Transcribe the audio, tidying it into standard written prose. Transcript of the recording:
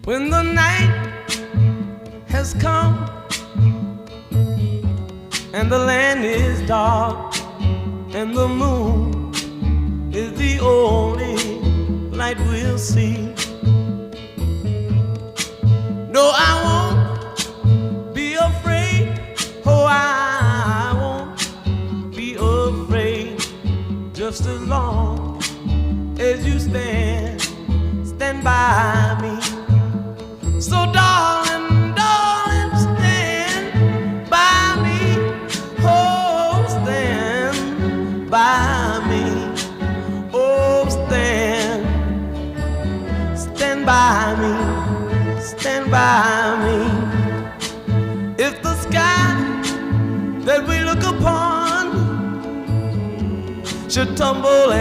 When the night has come and the land is dark and the moon is the only light we'll see. No, I won't be afraid. Oh, I won't be afraid. Just as long as you stand by me. So darling, darling, stand by me. Oh, stand by me. Oh, stand by me. Stand by me. If the sky that we look upon should tumble